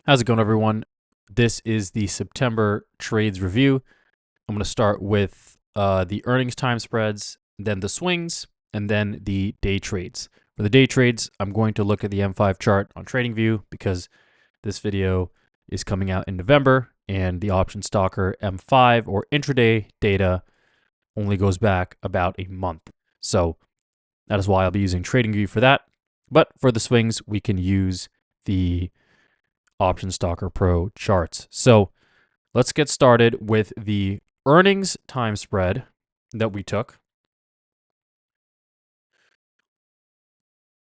How's it going, everyone? This is the September trades review. I'm going to start with the earnings time spreads, then the swings, and then the day trades. For the day trades, I'm going to look at the M5 chart on TradingView because this video is coming out in November, and the option stalker M5 or intraday data only goes back about a month. So that is why I'll be using TradingView for that. But for the swings, we can use the Option Stalker Pro charts. So let's get started with the earnings time spread that we took.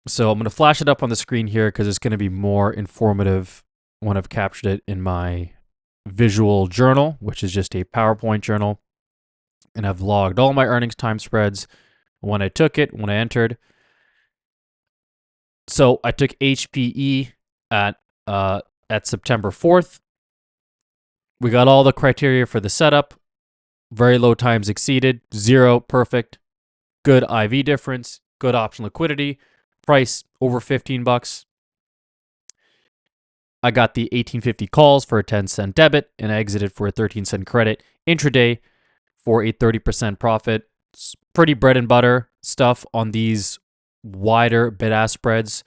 So I'm going to flash it up on the screen here because it's going to be more informative when I've captured it in my visual journal, which is just a PowerPoint journal. And I've logged all my earnings time spreads when I took it, when I entered. So I took HPE at September 4th. We got all the criteria for the setup. Very low times exceeded, 0, perfect, good IV difference, good option liquidity, price over 15 bucks. I got the 1850 calls for a 10-cent debit, and I exited for a 13-cent credit intraday for a 30% profit. It's pretty bread and butter stuff on these wider bid-ask spreads.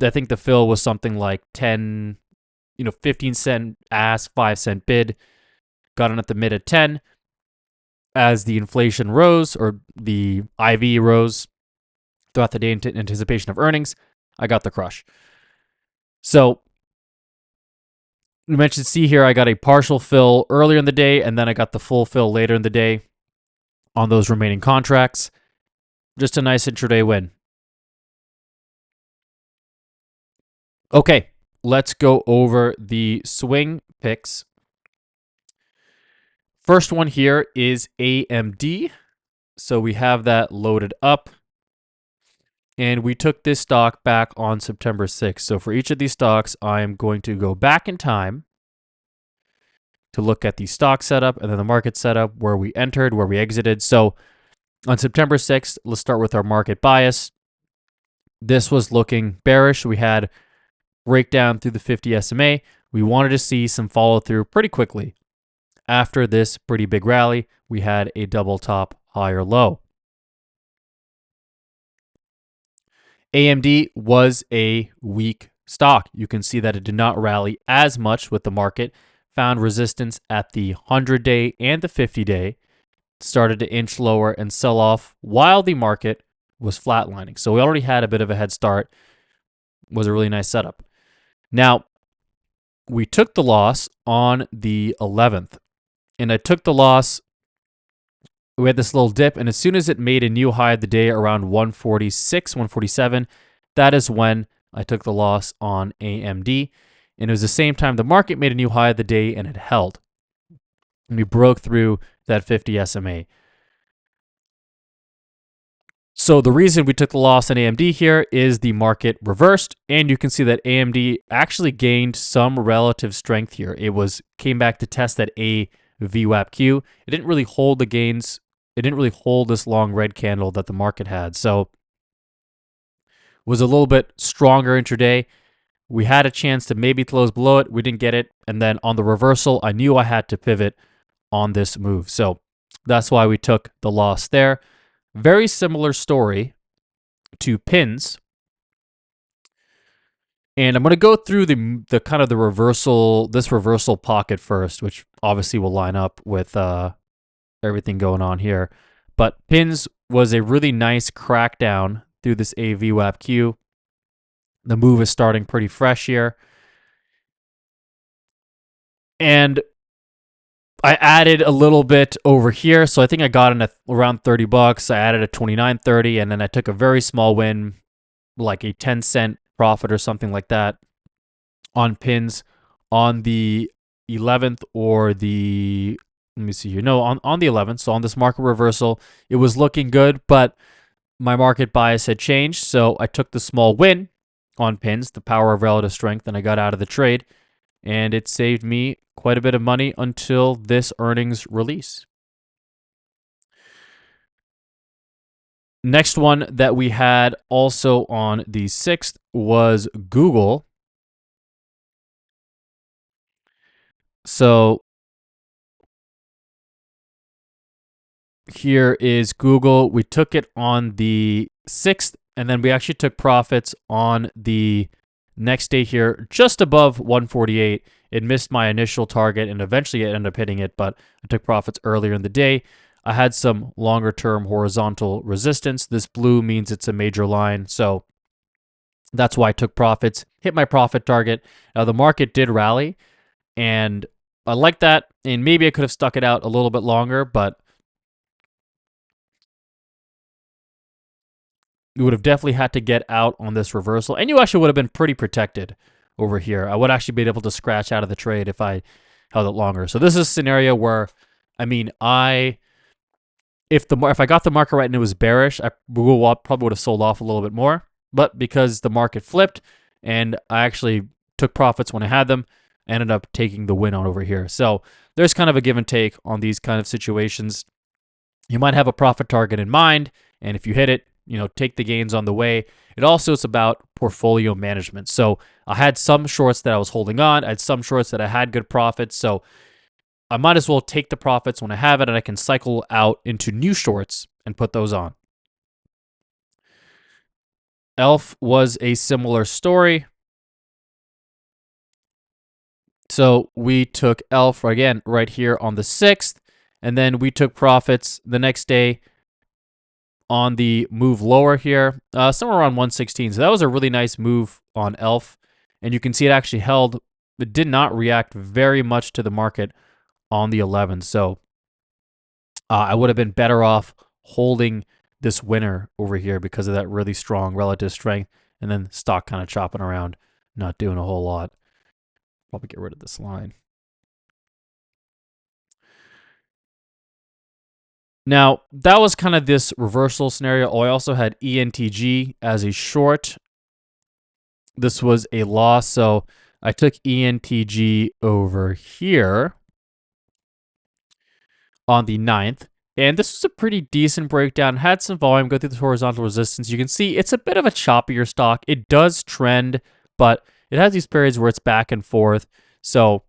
I think the fill was something like 15-cent ask, 5-cent bid. Got in at the mid at 10. As the inflation rose, or the IV rose throughout the day in anticipation of earnings, I got the crush. So you mentioned see here, I got a partial fill earlier in the day, and then I got the full fill later in the day on those remaining contracts. Just a nice intraday win. Okay, let's go over the swing picks. First one here is AMD. So we have that loaded up. And we took this stock back on September 6th. So for each of these stocks, I am going to go back in time to look at the stock setup and then the market setup, where we entered, where we exited. So on September 6th, let's start with our market bias. This was looking bearish. We had breakdown through the 50 SMA. We wanted to see some follow through pretty quickly. After this pretty big rally, we had a double top higher low. AMD was a weak stock. You can see that it did not rally as much with the market, found resistance at the 100-day and the 50-day, started to inch lower and sell off while the market was flatlining. So we already had a bit of a head start. It was a really nice setup. Now, we took the loss on the 11th, and I took the loss. We had this little dip, and as soon as it made a new high of the day around 146, 147, that is when I took the loss on AMD. And it was the same time the market made a new high of the day, and it held. And we broke through that 50 SMA. So the reason we took the loss on AMD here is the market reversed, and you can see that AMD actually gained some relative strength here. It came back to test that A VWAP-Q. It didn't really hold the gains. It didn't really hold this long red candle that the market had. So it was a little bit stronger intraday. We had a chance to maybe close below it. We didn't get it. And then on the reversal, I knew I had to pivot on this move. So that's why we took the loss there. Very similar story to pins. And I'm going to go through the kind of the reversal, this reversal pocket first, which obviously will line up with everything going on here. But pins was a really nice crackdown through this AVWAP-Q. The move is starting pretty fresh here. And I added a little bit over here. So I think I got in at around 30 bucks. I added a 29.30, and then I took a very small win, like a 10-cent profit or something like that on pins on the 11th or the, let me see here. No, on the 11th. So on this market reversal, it was looking good, but my market bias had changed. So I took the small win on pins, the power of relative strength, and I got out of the trade. And it saved me quite a bit of money until this earnings release. Next one that we had also on the 6th was Google. So here is Google. We took it on the 6th, and then we actually took profits on the next day here, just above 148. It missed my initial target, and eventually it ended up hitting it, but I took profits earlier in the day. I had some longer-term horizontal resistance. This blue means it's a major line, so that's why I took profits, hit my profit target. Now, the market did rally, and I like that, and maybe I could have stuck it out a little bit longer, but you would have definitely had to get out on this reversal, and you actually would have been pretty protected over here. I would actually be able to scratch out of the trade if I held it longer. So this is a scenario where, I mean, if I got the market right and it was bearish, I probably would have sold off a little bit more. But because the market flipped and I actually took profits when I had them, I ended up taking the win on over here. So there's kind of a give and take on these kind of situations. You might have a profit target in mind, and if you hit it, take the gains on the way. It also is about portfolio management. So I had some shorts that I was holding on. I had some shorts that I had good profits. So I might as well take the profits when I have it, and I can cycle out into new shorts and put those on. ELF was a similar story. So we took ELF again right here on the 6th, and then we took profits the next day on the move lower here, somewhere around 116. So that was a really nice move on ELF, and you can see it actually held. It did not react very much to the market on the 11th. So I would have been better off holding this winner over here because of that really strong relative strength, and then stock kind of chopping around, not doing a whole lot. Probably get rid of this line. Now, that was kind of this reversal scenario. Oh, I also had ENTG as a short. This was a loss, so I took ENTG over here on the 9th. And this was a pretty decent breakdown. Had some volume go through the horizontal resistance. You can see it's a bit of a choppier stock. It does trend, but it has these periods where it's back and forth. So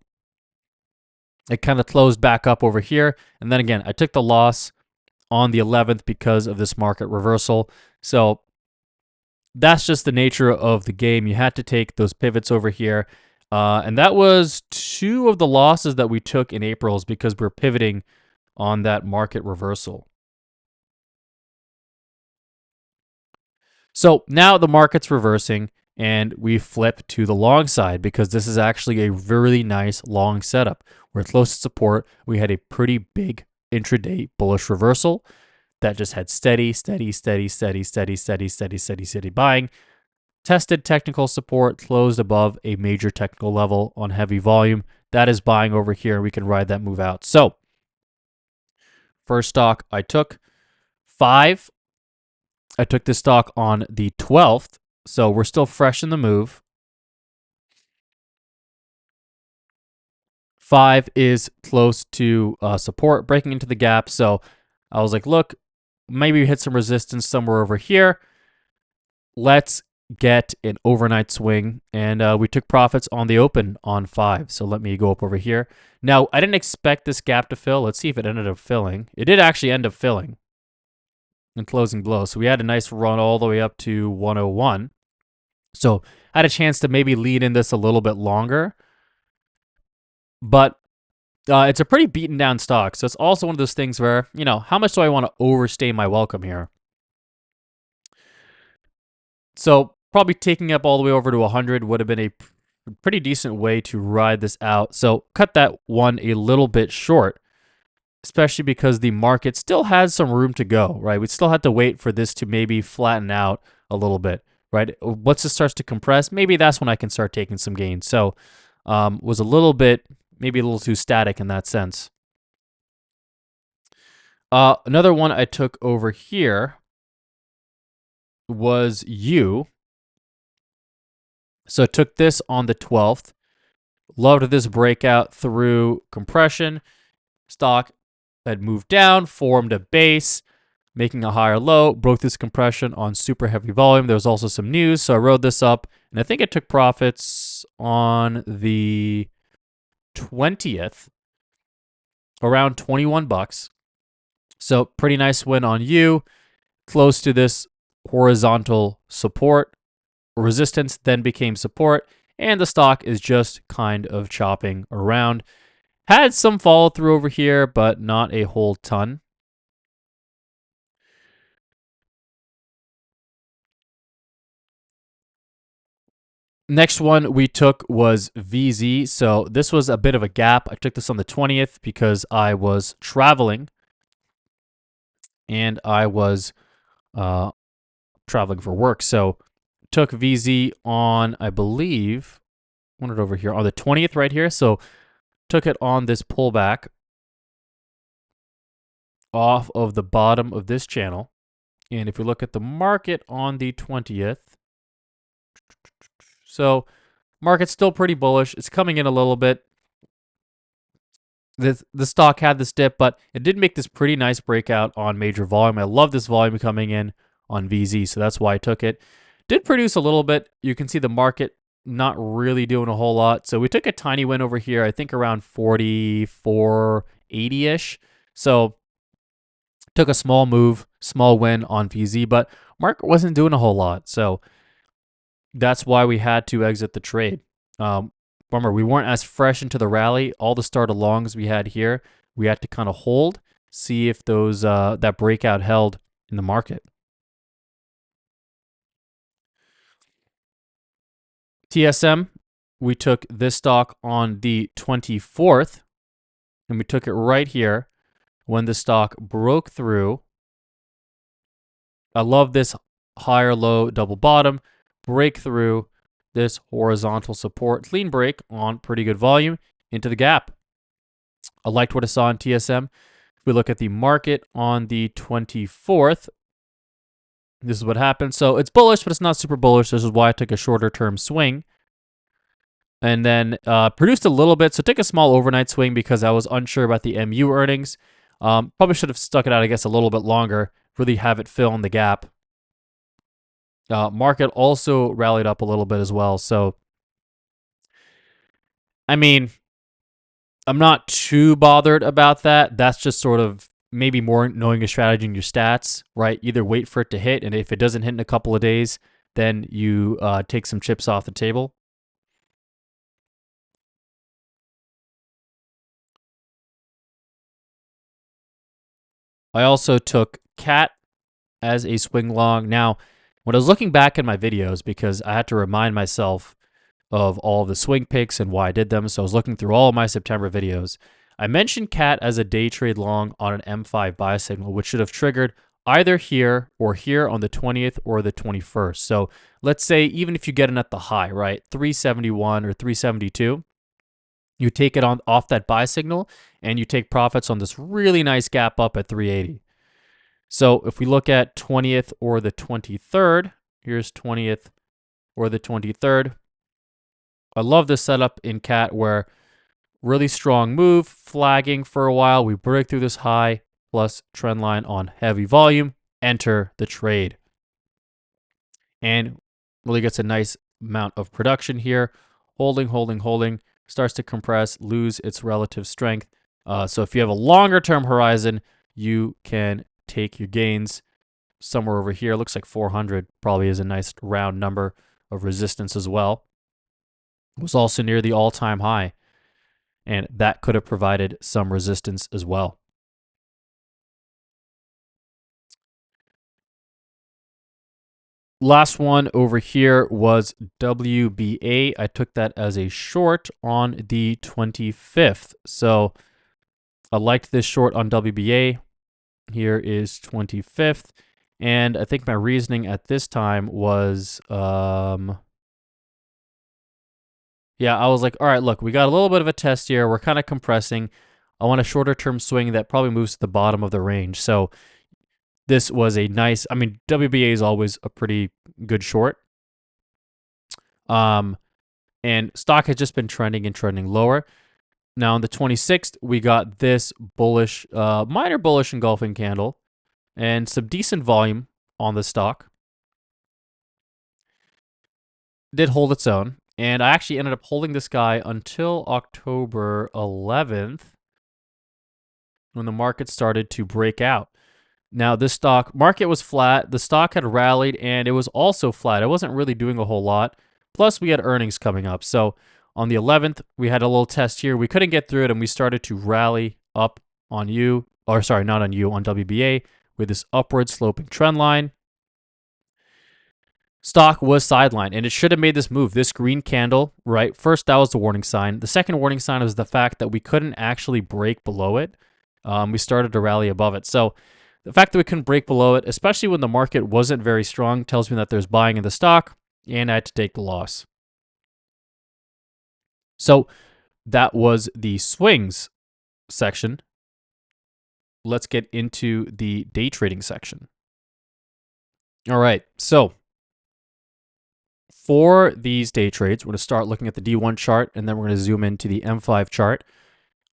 it kind of closed back up over here. And then again, I took the loss on the 11th because of this market reversal. So that's just the nature of the game. You had to take those pivots over here. And that was 2 of the losses that we took in April's because we're pivoting on that market reversal. So now the market's reversing and we flip to the long side because this is actually a really nice long setup. We're close to support. We had a pretty big intraday bullish reversal that just had steady buying. Tested technical support, closed above a major technical level on heavy volume. That is buying over here. We can ride that move out. So first stock I took, 5. I took this stock on the 12th, so we're still fresh in the move. 5 is close to support, breaking into the gap. So I was like, look, maybe we hit some resistance somewhere over here. Let's get an overnight swing. And we took profits on the open on 5. So let me go up over here. Now, I didn't expect this gap to fill. Let's see if it ended up filling. It did actually end up filling and closing below. So we had a nice run all the way up to 101. So I had a chance to maybe lead in this a little bit longer. But it's a pretty beaten down stock. So it's also one of those things where, how much do I want to overstay my welcome here? So probably taking up all the way over to 100 would have been a pretty decent way to ride this out. So cut that one a little bit short, especially because the market still has some room to go, right? We still have to wait for this to maybe flatten out a little bit, right? Once it starts to compress, maybe that's when I can start taking some gains. So was a little bit, maybe a little too static in that sense. Another one I took over here was U. So I took this on the 12th. Loved this breakout through compression. Stock had moved down, formed a base, making a higher low, broke this compression on super heavy volume. There was also some news, so I rode this up, and I think I took profits on the 20th, around 21 bucks. So pretty nice win on you. Close to this horizontal support. Resistance then became support, and the stock is just kind of chopping around. Had some follow through over here, but not a whole ton. Next one we took was VZ. So this was a bit of a gap. I took this on the 20th because I was traveling and I was traveling for work. So took VZ on, I believe, I want it over here, on the 20th right here. So took it on this pullback off of the bottom of this channel. And if we look at the market on the 20th, so market's still pretty bullish. It's coming in a little bit. The stock had this dip, but it did make this pretty nice breakout on major volume. I love this volume coming in on VZ, so that's why I took it. Did produce a little bit. You can see the market not really doing a whole lot. So we took a tiny win over here, I think around 44.80-ish. So took a small move, small win on VZ, but market wasn't doing a whole lot. So that's why we had to exit the trade. Remember, we weren't as fresh into the rally. All the start alongs we had here, we had to kind of hold, see if those that breakout held in the market. TSM, we took this stock on the 24th, and we took it right here when the stock broke through. I love this higher low double bottom, break through this horizontal support, clean break on pretty good volume into the gap. I liked what I saw in TSM. If we look at the market on the 24th, this is what happened. So it's bullish, but it's not super bullish. This is why I took a shorter term swing. And then produced a little bit. So took a small overnight swing because I was unsure about the MU earnings. Probably should have stuck it out, I guess, a little bit longer. Really have it fill in the gap. Market also rallied up a little bit as well. So, I mean, I'm not too bothered about that. That's just sort of maybe more knowing your strategy and your stats, right? Either wait for it to hit, and if it doesn't hit in a couple of days, then you take some chips off the table. I also took CAT as a swing long. Now, when I was looking back in my videos, because I had to remind myself of all of the swing picks and why I did them, so I was looking through all of my September videos. I mentioned CAT as a day trade long on an M5 buy signal, which should have triggered either here or here on the 20th or the 21st. So let's say even if you get in at the high, right, 371 or 372, you take it on off that buy signal and you take profits on this really nice gap up at 380. So if we look at 20th or the 23rd, here's 20th or the 23rd. I love this setup in CAT where really strong move, flagging for a while. We break through this high plus trend line on heavy volume, enter the trade. And really gets a nice amount of production here. Holding, starts to compress, lose its relative strength. So if you have a longer term horizon, you can take your gains somewhere over here. Looks like 400 probably is a nice round number of resistance as well. It was also near the all-time high, and that could have provided some resistance as well. Last one over here was WBA. I took that as a short on the 25th. So I liked this short on WBA. Here is 25th. And I think my reasoning at this time was, yeah, I was like, all right, look, we got a little bit of a test here. We're kind of compressing. I want a shorter term swing that probably moves to the bottom of the range. So this was a nice, I mean, WBA is always a pretty good short. And stock has just been trending and trending lower. Now on the 26th, we got this bullish, minor bullish engulfing candle and some decent volume on the stock. Did hold its own. And I actually ended up holding this guy until October 11th when the market started to break out. Now, this stock market was flat. The stock had rallied and it was also flat. It wasn't really doing a whole lot. Plus, we had earnings coming up. So on the 11th, we had a little test here. We couldn't get through it and we started to rally up on you, or sorry, not on you, on WBA with this upward sloping trend line. Stock was sidelined and it should have made this move. This green candle, right? First, that was the warning sign. The second warning sign was the fact that we couldn't actually break below it. We started to rally above it. So the fact that we couldn't break below it, especially when the market wasn't very strong, tells me that there's buying in the stock and I had to take the loss. So that was the swings section. Let's get into the day trading section. All right. So for these day trades, we're going to start looking at the D1 chart, and then we're going to zoom into the M5 chart.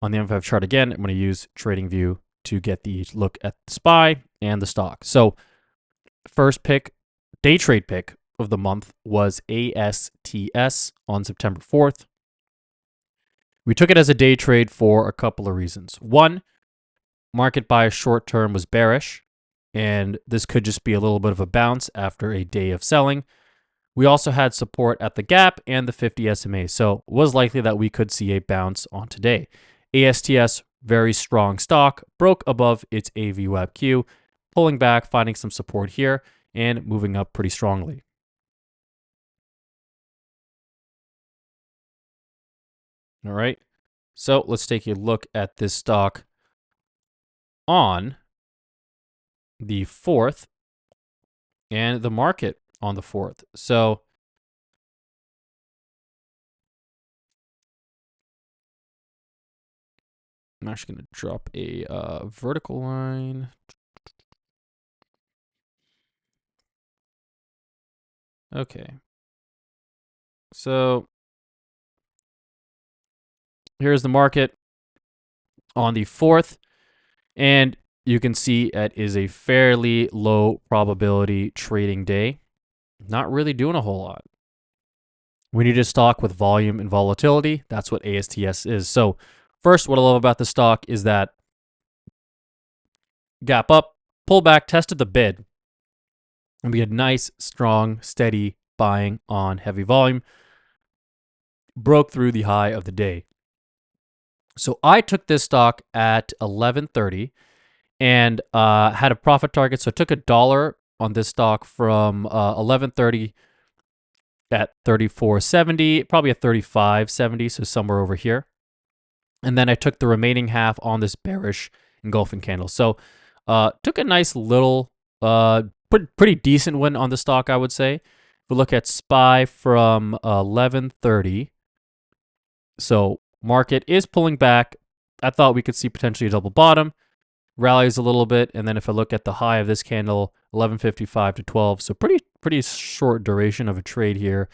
On the M5 chart again, I'm going to use TradingView to get the look at the SPY and the stock. So first pick, day trade pick of the month was ASTS on September 4th. We took it as a day trade for a couple of reasons. One, market bias short term was bearish, and this could just be a little bit of a bounce after a day of selling. We also had support at the gap and the 50 SMA, so it was likely that we could see a bounce on today. ASTS, very strong stock, broke above its AVWAP-Q, pulling back, finding some support here, and moving up pretty strongly. All right, so let's take a look at this stock on the 4th and the market on the 4th. So I'm actually going to drop a vertical line. Okay. So here's the market on the 4th. And you can see it is a fairly low probability trading day. Not really doing a whole lot. We need a stock with volume and volatility. That's what ASTS is. So first, what I love about the stock is that gap up, pull back, tested the bid. And we had nice, strong, steady buying on heavy volume. Broke through the high of the day. So I took this stock at 11:30 and had a profit target. So I took $1 on this stock from 11:30 at 34.70, probably at 35.70, so somewhere over here. And then I took the remaining half on this bearish engulfing candle. So took a nice little, pretty decent win on the stock, I would say. If we look at SPY from 11:30, so market is pulling back. I thought we could see potentially a double bottom. Rallies a little bit, and then if I look at the high of this candle, 11:55 to 12, so pretty short duration of a trade here.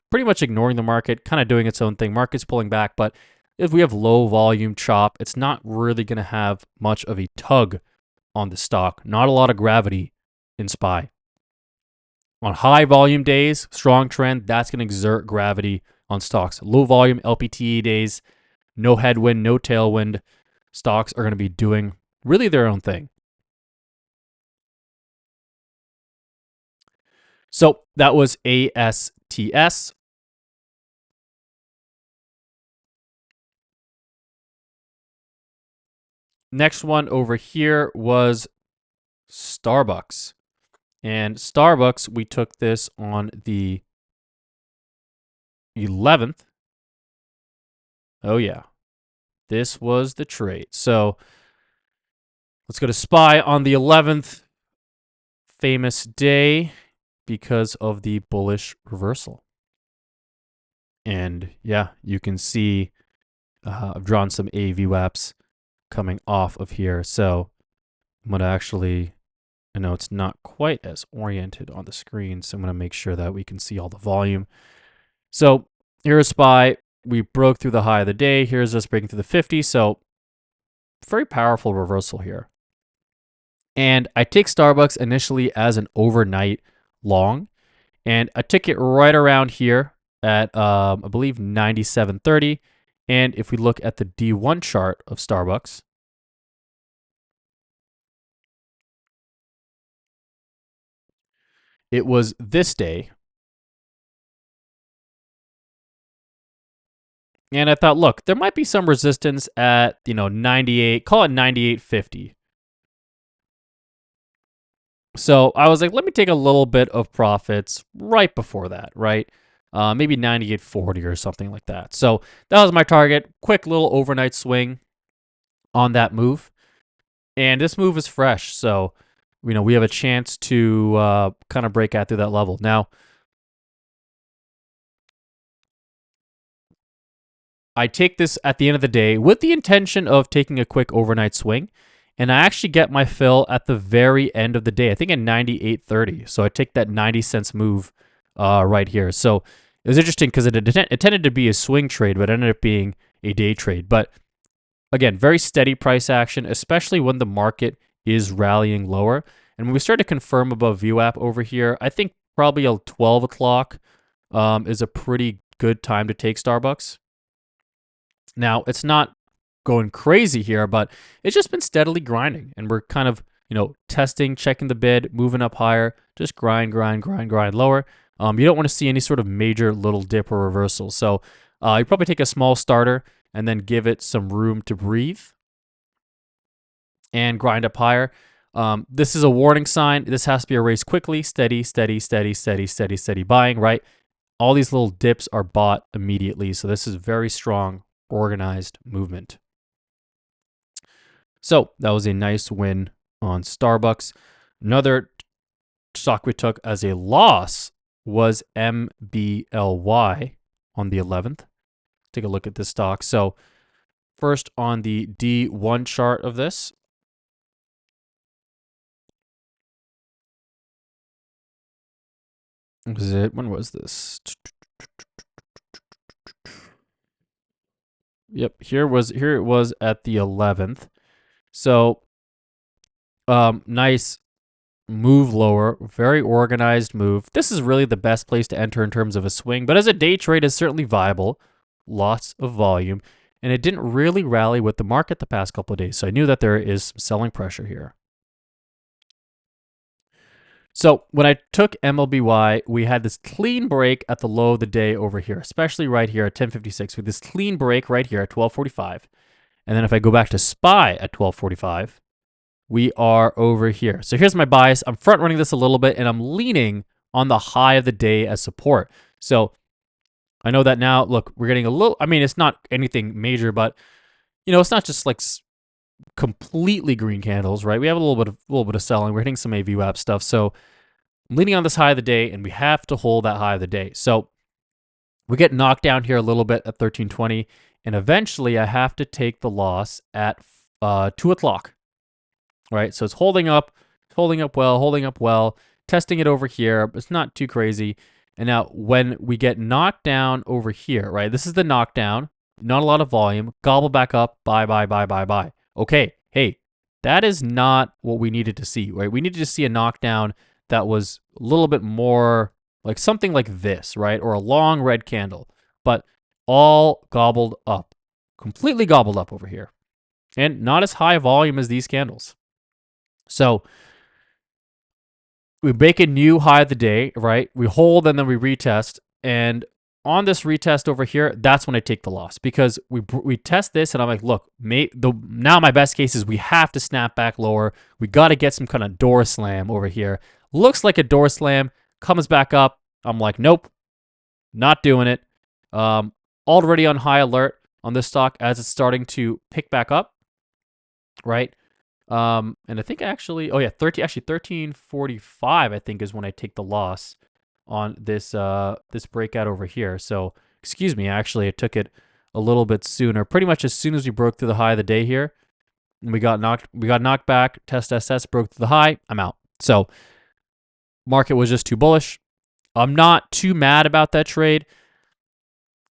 Pretty much ignoring the market, kind of doing its own thing. Market's pulling back, but if we have low volume chop, it's not really going to have much of a tug on the stock. Not a lot of gravity in SPY. On high volume days, strong trend, that's going to exert gravity on stocks. Low volume LPTE days, no headwind, no tailwind, stocks are going to be doing really their own thing. So that was ASTS. Next one over here was SBUX. And SBUX, we took this on the 11th. Oh, yeah. This was the trade. So let's go to SPY on the 11th. Famous day because of the bullish reversal. And yeah, you can see I've drawn some AVWAPs coming off of here. So I'm going to actually, I know it's not quite as oriented on the screen, so I'm going to make sure that we can see all the volume. So here's SPY. We broke through the high of the day. Here's us breaking through the 50. So very powerful reversal here. And I take SBUX initially as an overnight long, and I took it right around here at, I believe, 97.30. And if we look at the D1 chart of Starbucks, it was this day. And I thought, look, there might be some resistance at, 98, call it 98.50. So I was like, let me take a little bit of profits right before that, right? Maybe 98.40 or something like that. So that was my target. Quick little overnight swing on that move. And this move is fresh. So, we have a chance to kind of break out through that level. Now, I take this at the end of the day with the intention of taking a quick overnight swing. And I actually get my fill at the very end of the day. I think at 98.30. So I take that 90 cents move right here. So it was interesting because it tended to be a swing trade, but it ended up being a day trade. But again, very steady price action, especially when the market is rallying lower. And when we start to confirm above VWAP over here, I think probably 12 o'clock is a pretty good time to take Starbucks. Now, it's not going crazy here, but it's just been steadily grinding, and we're kind of, testing, checking the bid, moving up higher, just grind lower. You don't want to see any sort of major little dip or reversal. So you probably take a small starter and then give it some room to breathe and grind up higher. This is a warning sign. This has to be erased quickly. Steady buying, right? All these little dips are bought immediately. So this is very strong, organized movement. So that was a nice win on Starbucks. Another stock we took as a loss was MBLY on the 11th. Take a look at this stock. So first on the D1 chart of this, when was this? Yep, here it was at the 11th. So nice move lower, very organized move. This is really the best place to enter in terms of a swing, but as a day trade is certainly viable. Lots of volume, and it didn't really rally with the market the past couple of days. So I knew that there is some selling pressure here. So when I took MLBY, we had this clean break at the low of the day over here, especially right here at 10.56 with this clean break right here at 12.45. And then if I go back to SPY at 12.45, we are over here. So here's my bias. I'm front running this a little bit, and I'm leaning on the high of the day as support. So I know that now, look, we're getting a little, it's not anything major, but, it's not just like completely green candles, right? We have a little bit of selling. We're hitting some AVWAP stuff. So I'm leaning on this high of the day, and we have to hold that high of the day. So we get knocked down here a little bit at 13.20, and eventually I have to take the loss at 2 o'clock, right? So it's holding up well, testing it over here. It's not too crazy. And now when we get knocked down over here, right? This is the knockdown, not a lot of volume, gobble back up, buy. Okay, hey, that is not what we needed to see, right? We needed to see a knockdown that was a little bit more like something like this, right? Or a long red candle, but all gobbled up, completely gobbled up over here. And not as high volume as these candles. So we make a new high of the day, right? We hold and then we retest. And on this retest over here, that's when I take the loss because we test this and I'm like, look, now my best case is we have to snap back lower. We got to get some kind of door slam over here. Looks like a door slam, comes back up. I'm like, nope, not doing it. Already on high alert on this stock as it's starting to pick back up, right? And I think actually, 13.45, I think is when I take the loss on this this breakout over here. So, excuse me, actually I took it a little bit sooner. Pretty much as soon as we broke through the high of the day here, and we got knocked back, test SS broke through the high, I'm out. So, market was just too bullish. I'm not too mad about that trade.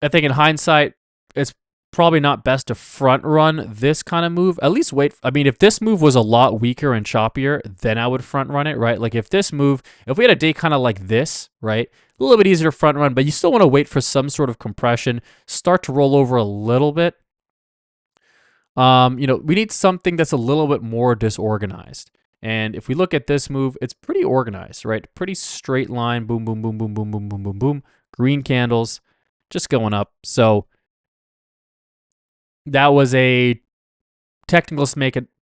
I think in hindsight, it's probably not best to front run this kind of move. At least wait. If this move was a lot weaker and choppier, then I would front run it, right? Like if we had a day kind of like this, right? a little bit easier to front run, but you still want to wait for some sort of compression, start to roll over a little bit. We need something that's a little bit more disorganized. And if we look at this move, it's pretty organized, right? Pretty straight line, boom, boom, boom, boom, boom, boom, boom, boom, boom. Green candles, just going up. So that was a technical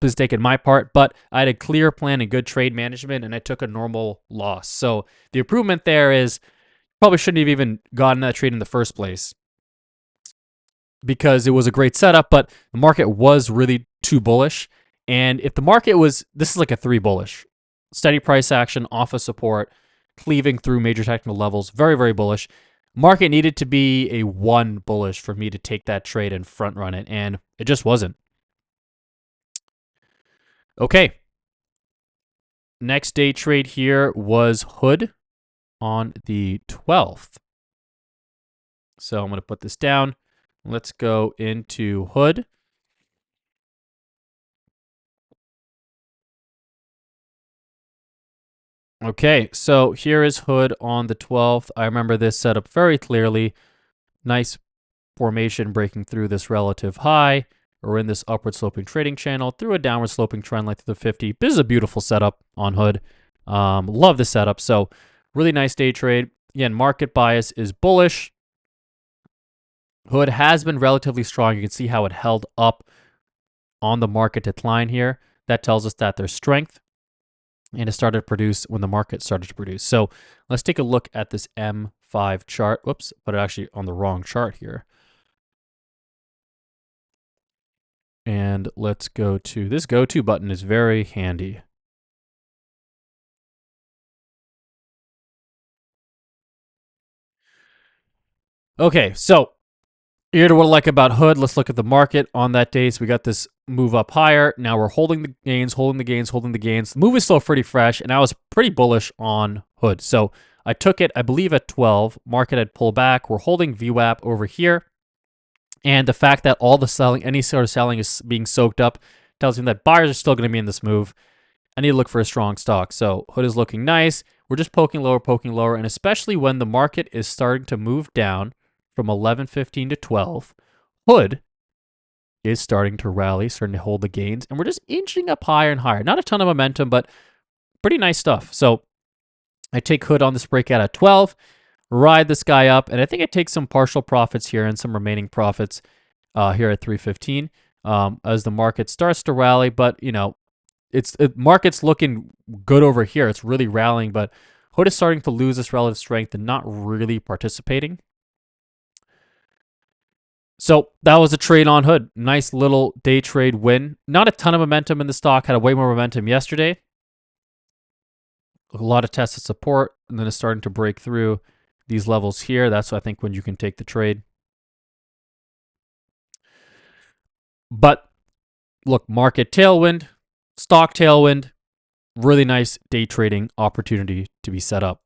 mistake on my part, but I had a clear plan and good trade management, and I took a normal loss. So the improvement there is probably shouldn't have even gotten that trade in the first place because it was a great setup, but the market was really too bullish. And if the market was, this is like a 3 bullish, steady price action off of support, cleaving through major technical levels, very, very bullish. Market needed to be a 1 bullish for me to take that trade and front run it, and it just wasn't. Okay. Next day trade here was Hood on the 12th. So I'm going to put this down. Let's go into Hood. Okay, so here is Hood on the 12th. I remember this setup very clearly. Nice formation breaking through this relative high. We're in this upward sloping trading channel through a downward sloping trend line to the 50. This is a beautiful setup on Hood. Love the setup. So really nice day trade. Again, market bias is bullish. Hood has been relatively strong. You can see how it held up on the market decline here. That tells us that there's strength. And it started to produce when the market started to produce. So let's take a look at this M5 chart. Whoops, put it actually on the wrong chart here. And let's go to, this go-to button is very handy. Okay, so here's what I like about Hood. Let's look at the market on that day. So we got this move up higher. Now we're holding the gains, holding the gains, holding the gains. The move is still pretty fresh, and I was pretty bullish on Hood. So I took it, I believe, at 12. Market had pulled back. We're holding VWAP over here. And the fact that all the selling, any sort of selling is being soaked up tells me that buyers are still going to be in this move. I need to look for a strong stock. So Hood is looking nice. We're just poking lower, and especially when the market is starting to move down from 11.15 to 12, Hood is starting to rally, starting to hold the gains, and we're just inching up higher and higher. Not a ton of momentum, but pretty nice stuff. So I take Hood on this breakout at 12, ride this guy up, and I think I take some partial profits here and some remaining profits here at 3.15 as the market starts to rally. But, market's looking good over here. It's really rallying, but Hood is starting to lose this relative strength and not really participating. So that was a trade on Hood. Nice little day trade win. Not a ton of momentum in the stock. Had a way more momentum yesterday. A lot of tested support, and then it's starting to break through these levels here. That's, I think, when you can take the trade. But look, market tailwind, stock tailwind, really nice day trading opportunity to be set up.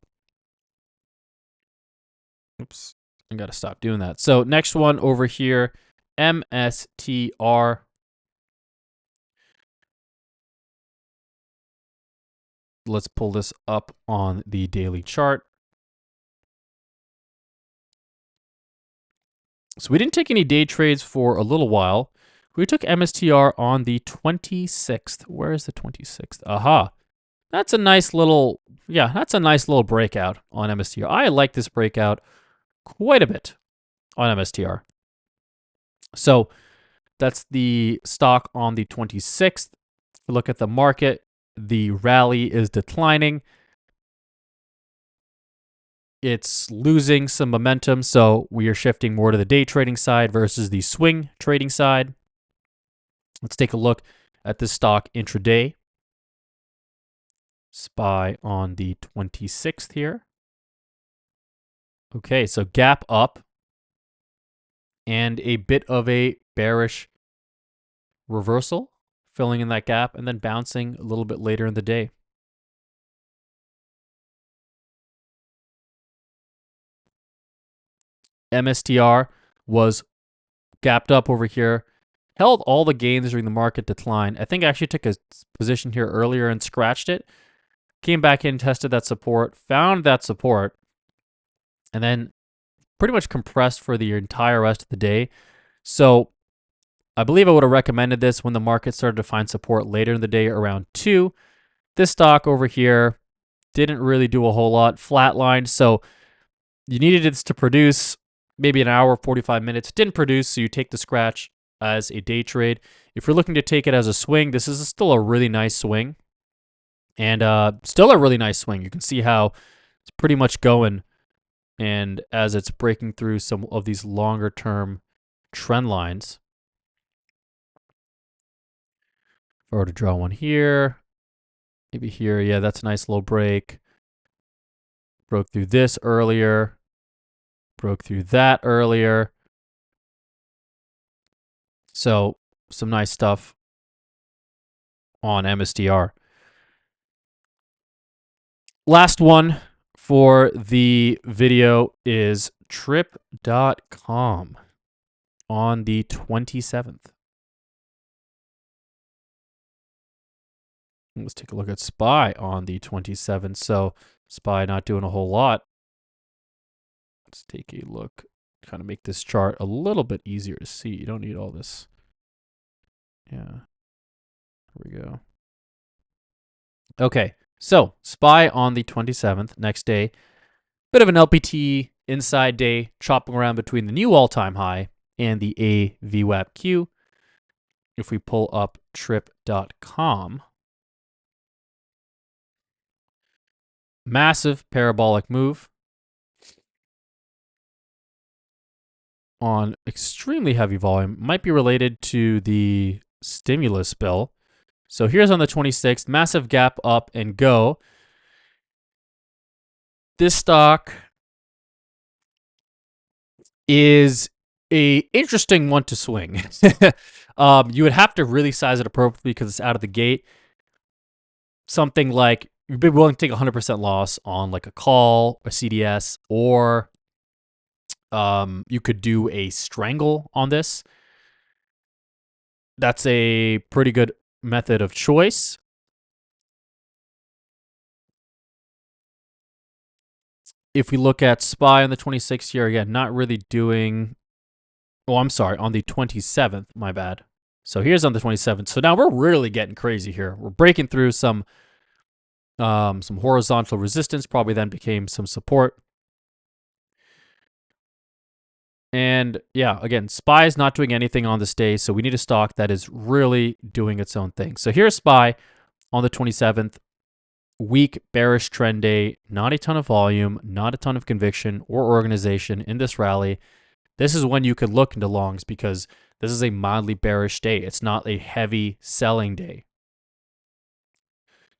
Oops. I got to stop doing that. So next one over here, MSTR. Let's pull this up on the daily chart. So we didn't take any day trades for a little while. We took MSTR on the 26th. Where is the 26th? Aha. That's a nice little, that's a nice little breakout on MSTR. I like this breakout quite a bit on MSTR. So that's the stock on the 26th. If you look at the market, the rally is declining. It's losing some momentum, so we are shifting more to the day trading side versus the swing trading side. Let's take a look at this stock intraday. SPY on the 26th here. Okay, so gap up and a bit of a bearish reversal, filling in that gap and then bouncing a little bit later in the day. MSTR was gapped up over here, held all the gains during the market decline. I think I actually took a position here earlier and scratched it. Came back in, tested that support, found that support, and then pretty much compressed for the entire rest of the day. So I believe I would have recommended this when the market started to find support later in the day around 2. This stock over here didn't really do a whole lot, flatlined. So you needed this to produce maybe an hour, 45 minutes. Didn't produce, so you take the scratch as a day trade. If you're looking to take it as a swing, this is still a really nice swing. And still a really nice swing. You can see how it's pretty much going. And as it's breaking through some of these longer term trend lines. If I were to draw one here, maybe here, yeah, that's a nice low break. Broke through this earlier. Broke through that earlier. So some nice stuff on MSTR. Last one for the video is trip.com on the 27th. Let's take a look at SPY on the 27th. So SPY not doing a whole lot. Let's take a look, kind of make this chart a little bit easier to see. You don't need all this. Yeah, here we go. Okay, so SPY on the 27th, next day. Bit of an LPT inside day, chopping around between the new all-time high and the AVWAP-Q. If we pull up trip.com, massive parabolic move on extremely heavy volume. Might be related to the stimulus bill. So here's on the 26th, massive gap up and go. This stock is a interesting one to swing. You would have to really size it appropriately because it's out of the gate. Something like you'd be willing to take 100% loss on like a call, a CDS, or you could do a strangle on this. That's a pretty good method of choice. If we look at SPY on the 26th here, again, not really doing... Oh, I'm sorry, on the 27th, my bad. So here's on the 27th. So now we're really getting crazy here. We're breaking through some horizontal resistance, probably then became some support. And yeah, again, SPY is not doing anything on this day, so we need a stock that is really doing its own thing. So here's SPY on the 27th. Weak bearish trend day, not a ton of volume, not a ton of conviction or organization in this rally. This is when you could look into longs because this is a mildly bearish day. It's not a heavy selling day.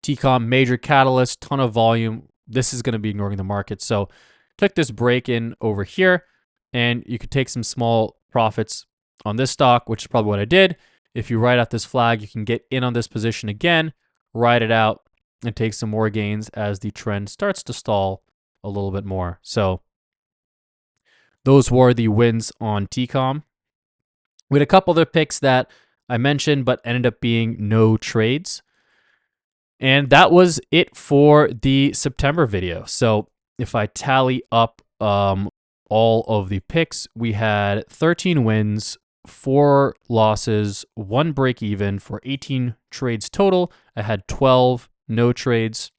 TCOM, major catalyst, ton of volume. This is going to be ignoring the market. So took this break in over here, and you could take some small profits on this stock, which is probably what I did. If you write out this flag, you can get in on this position again, ride it out, and take some more gains as the trend starts to stall a little bit more. So those were the wins on TCOM. We had a couple other picks that I mentioned, but ended up being no trades. And that was it for the September video. So if I tally up all of the picks, we had 13 wins, 4 losses, 1 break even for 18 trades total. I had 12 no trades.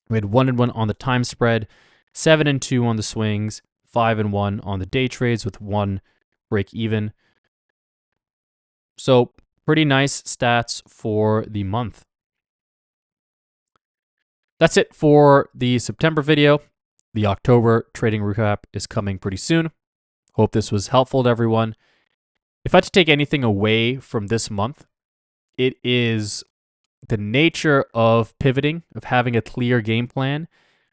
We had 1-1 on the time spread, 7-2 on the swings, 5-1 on the day trades with 1 break even. So pretty nice stats for the month. That's it for the September video. The October trading recap is coming pretty soon. Hope this was helpful to everyone. If I had to take anything away from this month, it is the nature of pivoting, of having a clear game plan,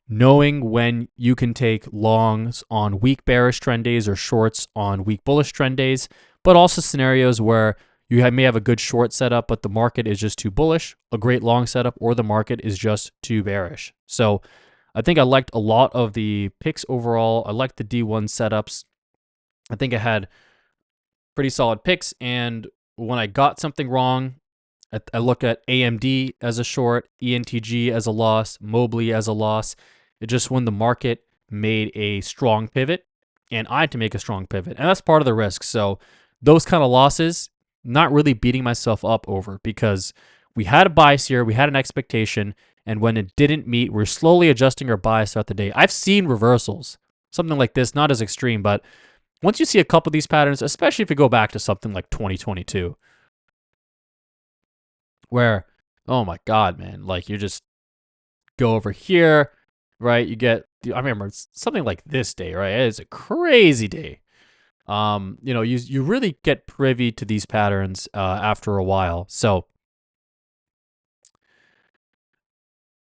knowing when you can take longs on weak bearish trend days or shorts on weak bullish trend days, but also scenarios where you may have a good short setup, but the market is just too bullish, a great long setup, or the market is just too bearish. So I think I liked a lot of the picks overall. I liked the D1 setups. I think I had pretty solid picks, and when I got something wrong, I look at AMD as a short, ENTG as a loss, Mobley as a loss. It just when the market made a strong pivot and I had to make a strong pivot. And that's part of the risk. So those kind of losses, not really beating myself up over, because we had a bias here, we had an expectation, and when it didn't meet, we're slowly adjusting our bias throughout the day. I've seen reversals, something like this, not as extreme, but once you see a couple of these patterns, especially if you go back to something like 2022, where, oh my God, man, like you just go over here, right? You get, I remember something like this day, right? It's a crazy day. You really get privy to these patterns after a while. So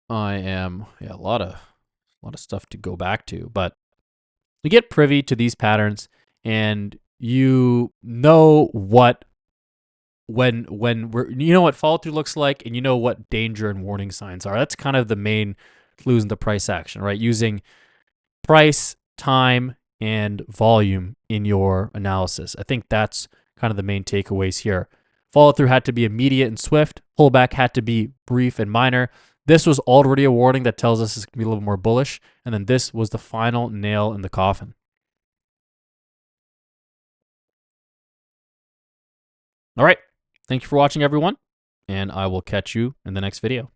I am a lot of stuff to go back to, but you get privy to these patterns and you know what what follow through looks like, and you know what danger and warning signs are. That's kind of the main clues in the price action, right? Using price, time, and volume in your analysis. I think that's kind of the main takeaways here. Follow through had to be immediate and swift. Pullback had to be brief and minor. This was already a warning that tells us it's going to be a little more bullish. And then this was the final nail in the coffin. All right. Thank you for watching, everyone. And I will catch you in the next video.